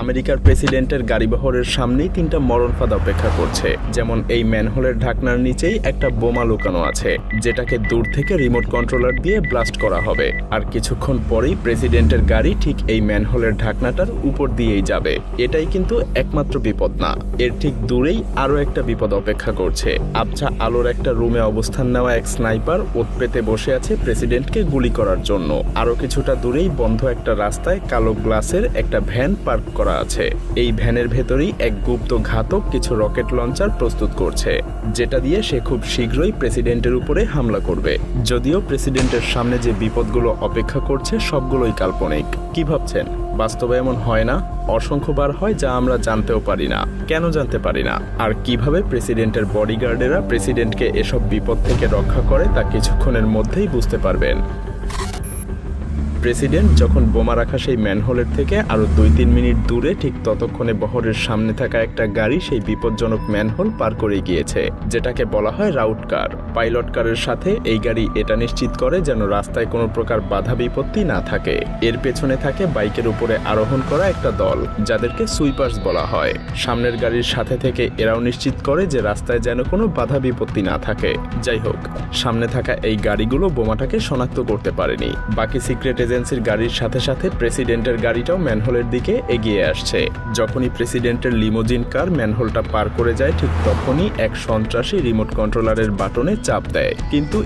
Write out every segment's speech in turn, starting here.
আমেরিকার প্রেসিডেন্টের গাড়িবহরের সামনেই তিনটা মরণ ফাঁদ অপেক্ষা করছে। যেমন এই ম্যানহোলের ঢাকনার নিচেই একটা বোমা লুকানো আছে, যেটাকে দূর থেকে রিমোট কন্ট্রোলার দিয়ে ব্লাস্ট করা হবে। আর কিছুক্ষণ পরেই প্রেসিডেন্টের গাড়ি ঠিক এই ম্যানহোলের ঢাকনাটার উপর দিয়েই যাবে। এটাই কিন্তু একমাত্র বিপদ না, এর ঠিক দূরেই আরো একটা বিপদ অপেক্ষা করছে। আবছা আলোর একটা রুমে অবস্থান নেওয়া এক স্নাইপার ওত পেতে বসে আছে প্রেসিডেন্টকে গুলি করার জন্য। আরো কিছুটা দূরেই বন্ধ একটা রাস্তায় কালো গ্লাসের একটা ভ্যান পার্ক করা আছে। এই ভ্যানের ভেতরেই এক গুপ্ত ঘাতক কিছু রকেট লঞ্চার প্রস্তুত করছে, যেটা দিয়ে সে খুব শীঘ্রই প্রেসিডেন্টের উপরে হামলা করবে। যদিও প্রেসিডেন্টের সামনে যে বিপদগুলো অপেক্ষা করছে সবগুলোই কাল্পনিক। কি ভাবছেন, বাস্তবে এমন হয় না? অসংখ্যবার হয়, যা আমরা জানতেও পারি না। কেন জানতে পারি না? আর কিভাবে প্রেসিডেন্টের বডিগার্ডেরা প্রেসিডেন্টকে এসব বিপদ থেকে রক্ষা করে তা কিছুক্ষণের মধ্যেই বুঝতে পারবেন। প্রেসিডেন্ট যখন বোমা রাখা সেই ম্যানহোলের থেকে আরো 2-3 মিনিট দূরে, ঠিক ততক্ষণে বহরের সামনে থাকা একটা গাড়ি সেই বিপজ্জনক ম্যানহোল পার করে গিয়েছে, যেটাকে বলা হয় রাউট কার। পাইলট কারের সাথে এই গাড়ি এটা নিশ্চিত করে যেন রাস্তায় কোনো প্রকার বাধা বিপত্তি না থাকে। এর পেছনে থাকে বাইকের উপরে আরোহণ করা একটা দল, যাদেরকে সুইপার্স বলা হয়। সামনের গাড়ির সাথে থেকে এরাও নিশ্চিত করে যে রাস্তায় যেন কোনো বাধা বিপত্তি না থাকে। যাই হোক, সামনে থাকা এই গাড়িগুলো বোমাটাকে শনাক্ত করতে পারেনি। বাকি সিক্রেট এজেন্সির গাড়ির সাথে সাথে প্রেসিডেন্টের গাড়িটাও ম্যানহোলের দিকে এগিয়ে আসছে। যখনই প্রেসিডেন্টের লিমোজিন কার ম্যানহোলটা পার করে যায়, ঠিক তখনই এক সন্ত্রাসী রিমোট কন্ট্রোলারের বাটনে চাপ দেয়। কিন্তু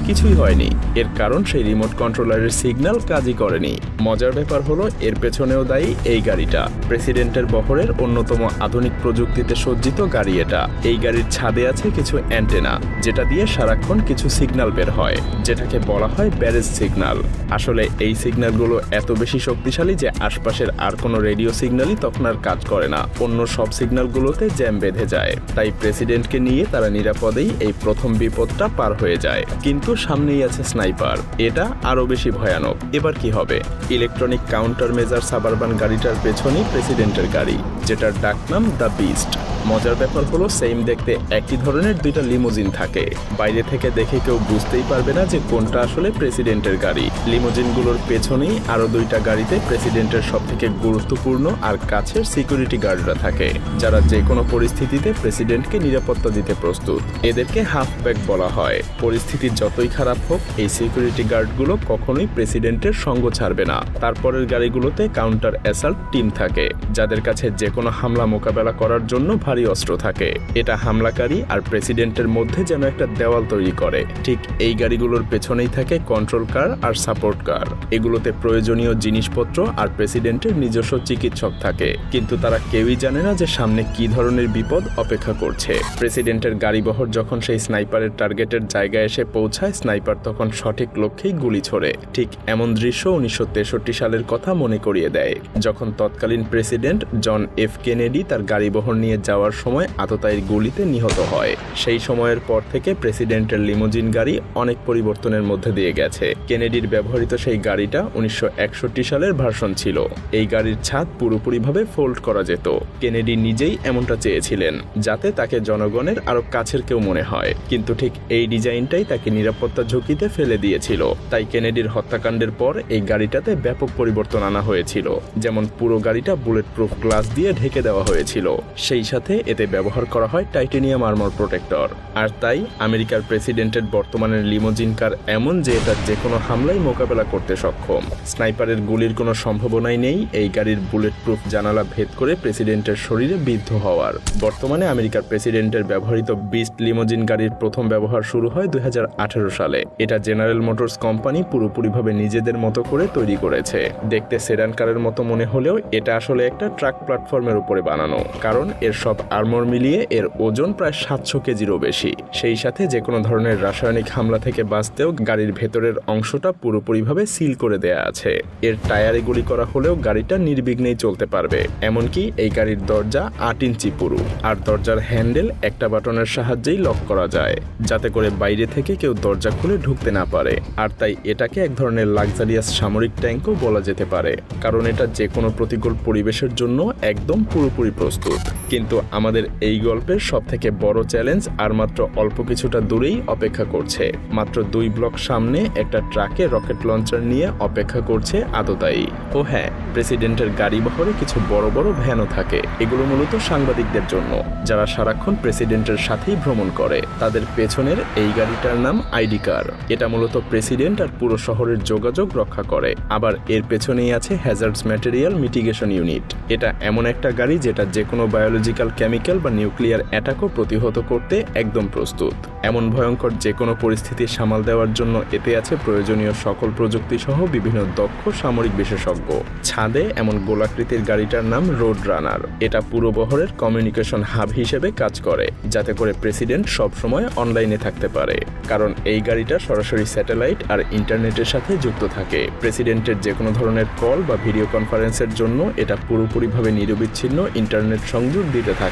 কিছুই হয়নি। এর কারণ সেই রিমোট কন্ট্রোলারের সিগন্যাল কাজই করেনি। মজার ব্যাপার হলো, এর পেছনেও দায়ী এই গাড়িটা। প্রেসিডেন্টের বহরের অন্যতম আধুনিক প্রযুক্তিতে সজ্জিত গাড়ি এটা। এই গাড়ির ছাদে আছে কিছু অ্যান্টেনা, যেটা দিয়ে সারাক্ষণ কিছু সিগন্যাল বের হয়, যেটাকে বলা হয় ব্যারেজ সিগন্যাল। আসলে এই সিগন্যালগুলো এত বেশি শক্তিশালী যে আশপাশের আর কোনো রেডিও সিগন্যালই তখন আর কাজ করে না। অন্য সব সিগন্যালগুলোতে জ্যাম বেঁধে যায়। তাই প্রেসিডেন্টকে নিয়ে তারা নিরাপদেই এই প্রথম বিপদটা পার হয়ে যায়। কিন্তু সামনেই আছে স্নাইপার। এটা আরো বেশি ভয়ানক। এবার কি হবে? ইলেকট্রনিক কাউন্টার মেজার সাবারবান গাড়িটার পেছনেই প্রেসিডেন্টের গাড়ি, যেটার ডাকনাম দ্য বিস্ট। মজার ব্যাপার হলো, সেম দেখতে একই ধরনের দুইটা লিমোজিন থাকে। বাইরে থেকে দেখে কেউ বুঝতেই পারবে না যে কোনটা আসলে প্রেসিডেন্টের গাড়ি। লিমোজিনগুলোর পেছনেই আরো দুইটা গাড়িতে প্রেসিডেন্টের সবথেকে গুরুত্বপূর্ণ আর কাছের সিকিউরিটি গার্ডরা থাকে, যারা যে কোনো পরিস্থিতিতে প্রেসিডেন্টকে নিরাপত্তা দিতে প্রস্তুত। এদেরকে হাফব্যাক বলা হয়। পরিস্থিতি যতই খারাপ হোক, এই সিকিউরিটি গার্ডগুলো কখনোই প্রেসিডেন্টের সঙ্গ ছাড়বে না। তারপরের গাড়িগুলোতে কাউন্টার অ্যাসাল্ট টিম থাকে, যাদের কাছে যে কোনো হামলা মোকাবেলা করার জন্য ভারী অস্ত্র থাকে। এটা হামলাকারী আর প্রেসিডেন্টের মধ্যে যেন একটা দেওয়াল তৈরি করে। ঠিক এই গাড়িগুলোর পেছনেই থাকে কন্ট্রোল কার আর সাপোর্ট কার। এগুলোতে প্রয়োজনীয় জিনিসপত্র আর প্রেসিডেন্টের নিজস্ব চিকিৎসক থাকে, কিন্তু তারা কেউই জানে না যে সামনে কি ধরনের বিপদ অপেক্ষা করছে। প্রেসিডেন্টের গাড়িবহর যখন সেই স্নাইপারের টার্গেটের জায়গায় এসে পৌঁছায়, স্নাইপার তখন সঠিক লক্ষ্যেই গুলি ছোড়ে। ঠিক এমন দৃশ্য 1963 সালের কথা মনে করিয়ে দেয়, যখন তৎকালীন প্রেসিডেন্ট জন এফ কেনেডি তার গাড়িবহর নিয়ে যাওয়ার সময় আততায়ীর গুলিতে নিহত হয়। সেই সময়ের পর থেকে প্রেসিডেন্টের লিমোজিন গাড়ি অনেক পরিবর্তনের মধ্যে দিয়ে গেছে। কেনেডির ব্যবহৃত সেই গাড়িটা 1961 সালের ভার্সন ছিল। এই গাড়ির ছাদ পুরোপুরিভাবে ফোল্ড করা যেত। কেনেডি নিজেই এমনটা চেয়েছিলেন, যাতে তাকে জনগণের আরো কাছের কেউ মনে হয়। কিন্তু ঠিক এই ডিজাইনটাই তাকে নিরাপত্তা ঝুঁকিতে ফেলে দিয়েছিল। তাই কেনেডির হত্যাকাণ্ডের পর এই গাড়িটাতে ব্যাপক পরিবর্তন আনা হয়েছিল। যেমন পুরো গাড়িটা বুলেট প্রুফ গ্লাস দিয়ে ঢেকে দেওয়া হয়েছিল, সেই সাথে এতে ব্যবহার করা হয় টাইটেনিয়াম আর্মর প্রোটেক্টর। আর তাই আমেরিকার প্রেসিডেন্টের বর্তমানের লিমোজিন কার এমন যে এটা যে কোনো হামলাই মোকাবেলা করতে সক্ষম। স্নাইপারের গুলির কোনো সম্ভাবনাই নেই এই গাড়ির বুলেট প্রুফ জানালা ভেদ করে প্রেসিডেন্টের শরীরে বিদ্ধ হওয়ার। বর্তমানে আমেরিকার প্রেসিডেন্টের ব্যবহৃত বিস্ট লিমোজিন গাড়ির প্রথম ব্যবহার শুরু হয় 2018 সালে। এটা জেনারেল মোটরস কোম্পানি পুরোপুরিভাবে নিজেদের মতো করে তৈরি করেছে। দেখতে সেডান কারের মতো মনে হলেও এটা আসলে একটা ট্রাক প্ল্যাটফর্মের উপরে বানানো, কারণ এর সব আর্মর মিলিয়ে এর ওজন প্রায় 700 কেজিরও বেশি। সেই সাথে যে কোনো ধরনের রাসায়নিক হামলা থেকে বাঁচতেও গাড়ির ভেতরের অংশটা পুরোপুরিভাবে সিল করে দেয়া আছে। এর টায়ারে গুলি করা হলেও গাড়িটা নির্বিঘ্নেই চলতে পারবে। এমনকি এই গাড়ির দরজা 8 ইঞ্চি পুরু, আর দরজার হ্যান্ডেল একটা বাটনের সাহায্যেই লক করা যায়, যাতে করে বাইরে থেকে কেউ দরজা খুলে ঢুকতে না পারে। আর তাই এটাকে এক ধরনের লাক্সারিয়াস সামরিক ট্যাঙ্কও বলা যেতে পারে, কারণ এটা যে কোনো প্রতিকূল পরিবেশের জন্য একদম পুরোপুরি প্রস্তুত। কিন্তু আমাদের এই গল্পের সবথেকে বড় চ্যালেঞ্জ আর মাত্র অল্প কিছুটা দূরেই অপেক্ষা করছে। মাত্র 2 ব্লক সামনে একটা ট্রাকে রকেট লঞ্চার নিয়ে অপেক্ষা করছে আততায়ী। ও হ্যাঁ, প্রেসিডেন্টের গাড়ি বহরে কিছু বড় বড় ভ্যানও থাকে। এগুলো মূলত সাংবাদিকদের জন্য, যারা সারাক্ষণ প্রেসিডেন্টের সাথেই ভ্রমণ করে। তাদের পেছনের এই গাড়িটার নাম আইডি কার। এটা মূলত প্রেসিডেন্ট আর পুরো শহরের যোগাযোগ রক্ষা করে। আবার এর পেছনেই আছে হ্যাজার্ডস ম্যাটেরিয়াল মিটিগেশন ইউনিট। এটা এমন একটা গাড়ি যেটা যে কোনো বায়োলজিক্যাল, কেমিক্যাল বা নিউক্লিয়ার অ্যাটাকও প্রতিহত করতে একদম প্রস্তুত। এমন ভয়ঙ্কর যে কোনো পরিস্থিতি সামাল দেওয়ার জন্য এতে আছে প্রয়োজনীয় সকল প্রযুক্তি সহ বিভিন্ন দক্ষ সামরিক বিশেষজ্ঞ। ছাদে এমন গোলাকৃতির গাড়িটার নাম রোড রানার। এটা পুরো বহরের কমিউনিকেশন হাব হিসেবে কাজ করে, যাতে করে প্রেসিডেন্ট সবসময় অনলাইনে থাকতে পারে। কারণ এই গাড়িটা সরাসরি স্যাটেলাইট আর ইন্টারনেটের সাথে যুক্ত থাকে। প্রেসিডেন্টের যে কোনো ধরনের কল বা ভিডিও কনফারেন্সের জন্য এটা পুরোপুরিভাবে নিরবিচ্ছিন্ন ইন্টারনেট সংযোগ দিতে থাকে।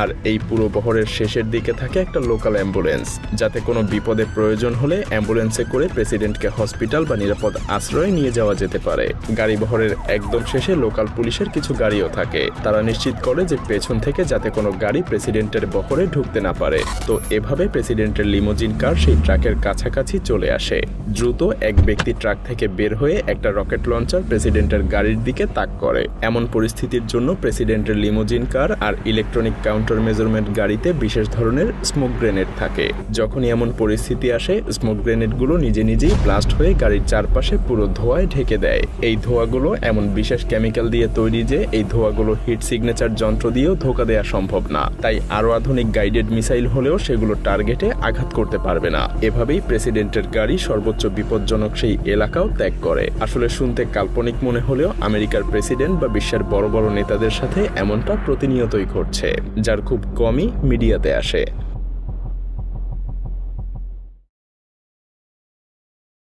আর এই পুরো বহরের শেষের দিকে থাকে একটা লোকাল অ্যাম্বুলেন্স, যাতে কোনো বিপদের প্রয়োজন হলে অ্যাম্বুলেন্সে করে প্রেসিডেন্টকে হসপিটাল বা নিরাপদ আশ্রয়ে নিয়ে যাওয়া যেতে পারে। গাড়ি বহরের একদম শেষে লোকাল পুলিশের কিছু গাড়িও থাকে। তারা নিশ্চিত করে যে পেছন থেকে যাতে কোনো গাড়ি প্রেসিডেন্টের বহরে ঢুকতে না পারে। তো এভাবে প্রেসিডেন্টের লিমোজিন কার সেই ট্রাকের কাছাকাছি চলে আসে। দ্রুত এক ব্যক্তি ট্রাক থেকে বের হয়ে একটা রকেট লঞ্চার প্রেসিডেন্টের গাড়ির দিকে তাক করে। এমন পরিস্থিতির জন্য প্রেসিডেন্টের লিমোজিন কার আর ইলেকট্রনিক কাউন্টার মেজারমেন্ট গাড়িতে বিশেষ ধরনের স্মোক গ্রেনেড থাকে। যখনই এমন পরিস্থিতি আসে, স্মোক গ্রেনেডগুলো নিজে নিজেই ব্লাস্ট হয়ে গাড়ির চারপাশে পুরো ধোঁয়ায় ঢেকে দেয়। এই ধোঁয়াগুলো এমন বিশেষ কেমিক্যাল দিয়ে তৈরি যে এই ধোঁয়াগুলো হিট সিগনেচার যন্ত্র দিয়েও ধোঁকা দেওয়া সম্ভব না। তাই আরও আধুনিক গাইডেড মিসাইল হলেও সেগুলো টার্গেটে আঘাত করতে পারবে না। এভাবেই প্রেসিডেন্টের গাড়ি সর্বোচ্চ বিপজ্জনক সেই এলাকাও ত্যাগ করে। আসলে শুনতে কাল্পনিক মনে হলেও আমেরিকার প্রেসিডেন্ট বা বিশ্বের বড় বড় নেতাদের সাথে এমনটা প্রতিনিয়তই ঘটছে, যার খুব কমই মিডিয়াতে আসে।